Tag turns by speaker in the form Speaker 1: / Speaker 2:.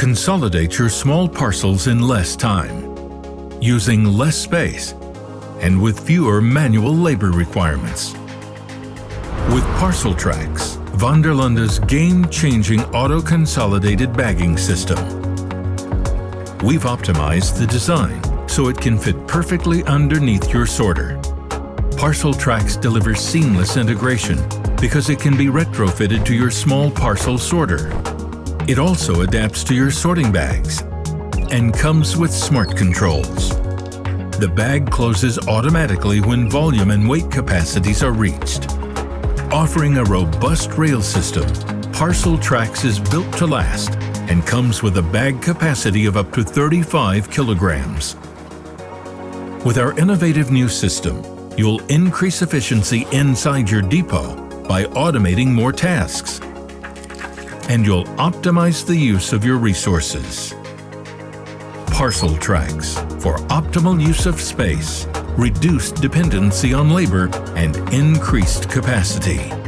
Speaker 1: consolidate your small parcels in less time, using less space, and with fewer manual labor requirements. With PARCELTRAX, Vanderlande's game-changing auto-consolidated bagging system. We've optimized the design so it can fit perfectly underneath your sorter. PARCELTRAX delivers seamless integration because it can be retrofitted to your small parcel sorter. It also adapts to your sorting bags and comes with smart controls. The bag closes automatically when volume and weight capacities are reached. Offering a robust rail system, PARCELTRAX is built to last and comes with a bag capacity of up to 35 kilograms. With our innovative new system, you'll increase efficiency inside your depot by automating more tasks, and you'll optimize the use of your resources. PARCELTRAX for optimal use of space, reduced dependency on labor, and increased capacity.